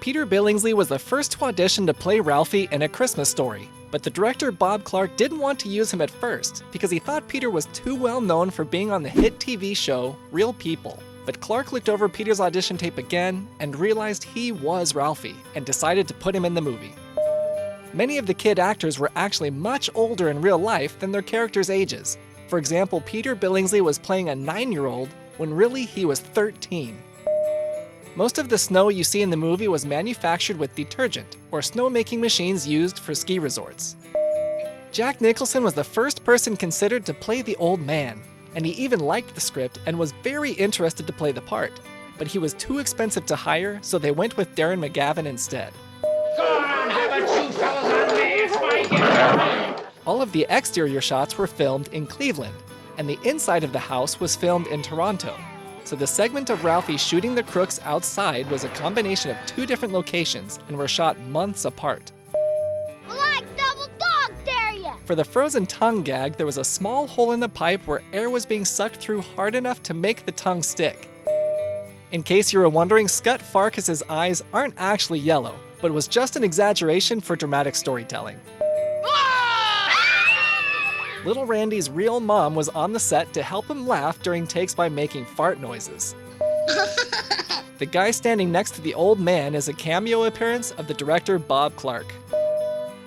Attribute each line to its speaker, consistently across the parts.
Speaker 1: Peter Billingsley was the first to audition to play Ralphie in A Christmas Story, but the director Bob Clark didn't want to use him at first because he thought Peter was too well known for being on the hit TV show Real People. But Clark looked over Peter's audition tape again and realized he was Ralphie and decided to put him in the movie. Many of the kid actors were actually much older in real life than their characters' ages. For example, Peter Billingsley was playing a 9-year-old when really he was 13. Most of the snow you see in the movie was manufactured with detergent, or snow-making machines used for ski resorts. Jack Nicholson was the first person considered to play the old man, and he even liked the script and was very interested to play the part. But he was too expensive to hire, so they went with Darren McGavin instead.
Speaker 2: Go on, have a chew, fellas, on me. It's my gift.
Speaker 1: All of the exterior shots were filmed in Cleveland, and the inside of the house was filmed in Toronto. So the segment of Ralphie shooting the crooks outside was a combination of 2 different locations and were shot months apart.
Speaker 3: Black double dog dare ya!
Speaker 1: For the frozen tongue gag, there was a small hole in the pipe where air was being sucked through hard enough to make the tongue stick. In case you were wondering, Scut Farkus's eyes aren't actually yellow, but was just an exaggeration for dramatic storytelling. Little Randy's real mom was on the set to help him laugh during takes by making fart noises. The guy standing next to the old man is a cameo appearance of the director Bob Clark.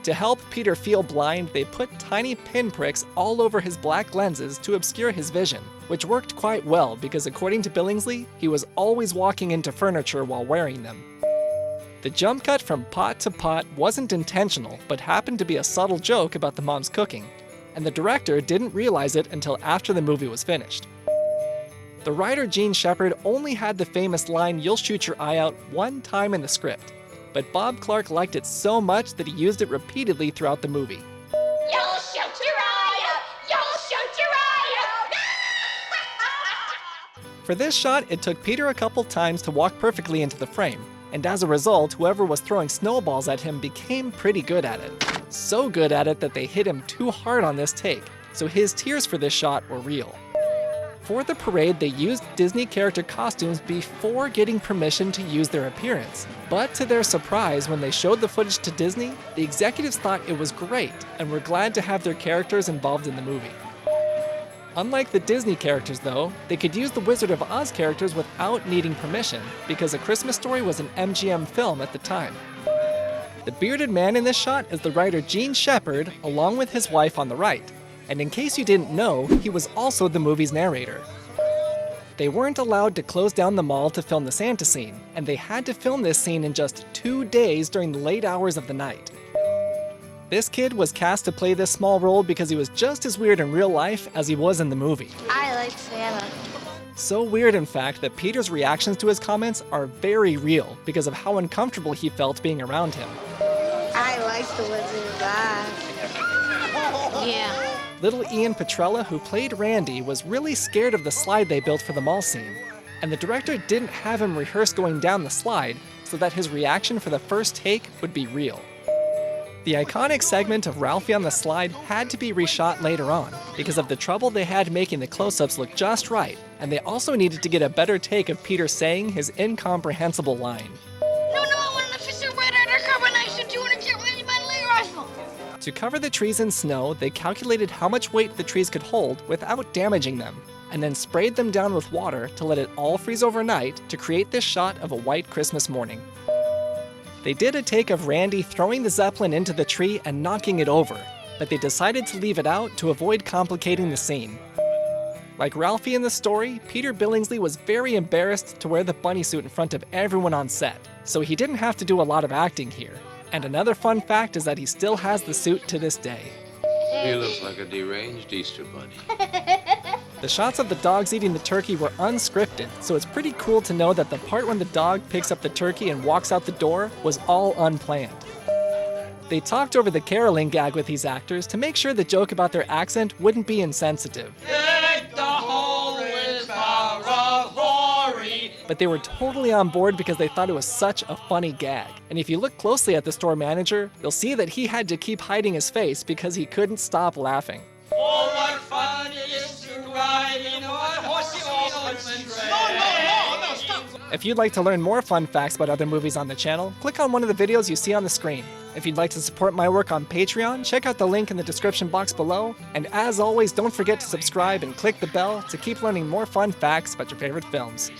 Speaker 1: To help Peter feel blind, they put tiny pinpricks all over his black lenses to obscure his vision, which worked quite well because according to Billingsley, he was always walking into furniture while wearing them. The jump cut from pot to pot wasn't intentional, but happened to be a subtle joke about the mom's cooking, and the director didn't realize it until after the movie was finished. The writer Gene Shepard only had the famous line, "You'll shoot your eye out," one time in the script, but Bob Clark liked it so much that he used it repeatedly throughout the movie.
Speaker 3: You'll shoot your eye out! You'll shoot your eye out!
Speaker 1: For this shot, it took Peter a couple times to walk perfectly into the frame, and as a result, whoever was throwing snowballs at him became pretty good at it. So good at it that they hit him too hard on this take, so his tears for this shot were real. For the parade, they used Disney character costumes before getting permission to use their appearance. But to their surprise, when they showed the footage to Disney, the executives thought it was great and were glad to have their characters involved in the movie. Unlike the Disney characters though, they could use the Wizard of Oz characters without needing permission because A Christmas Story was an MGM film at the time. The bearded man in this shot is the writer Gene Shepard, along with his wife on the right. And in case you didn't know, he was also the movie's narrator. They weren't allowed to close down the mall to film the Santa scene, and they had to film this scene in just 2 days during the late hours of the night. This kid was cast to play this small role because he was just as weird in real life as he was in the movie.
Speaker 3: I like Santa.
Speaker 1: So weird, in fact, that Peter's reactions to his comments are very real because of how uncomfortable he felt being around him.
Speaker 3: I like the Wizard of Oz. Yeah.
Speaker 1: Little Ian Petrella, who played Randy, was really scared of the slide they built for the mall scene, and the director didn't have him rehearse going down the slide so that his reaction for the first take would be real. The iconic segment of Ralphie on the slide had to be reshot later on because of the trouble they had making the close-ups look just right, and they also needed to get a better take of Peter saying his incomprehensible line.
Speaker 3: No, I want an official red carbonation 200 rifle.
Speaker 1: To cover the trees in snow, they calculated how much weight the trees could hold without damaging them, and then sprayed them down with water to let it all freeze overnight to create this shot of a white Christmas morning. They did a take of Randy throwing the Zeppelin into the tree and knocking it over, but they decided to leave it out to avoid complicating the scene. Like Ralphie in the story, Peter Billingsley was very embarrassed to wear the bunny suit in front of everyone on set, so he didn't have to do a lot of acting here. And another fun fact is that he still has the suit to this day.
Speaker 4: He looks like a deranged Easter bunny.
Speaker 1: The shots of the dogs eating the turkey were unscripted, so it's pretty cool to know that the part when the dog picks up the turkey and walks out the door was all unplanned. They talked over the caroling gag with these actors to make sure the joke about their accent wouldn't be insensitive. But they were totally on board because they thought it was such a funny gag. And if you look closely at the store manager, you'll see that he had to keep hiding his face because he couldn't stop laughing.
Speaker 5: Oh, what fun it is to ride in a one-horse open sleigh. No, stop.
Speaker 1: If you'd like to learn more fun facts about other movies on the channel, click on one of the videos you see on the screen. If you'd like to support my work on Patreon, check out the link in the description box below. And as always, don't forget to subscribe and click the bell to keep learning more fun facts about your favorite films.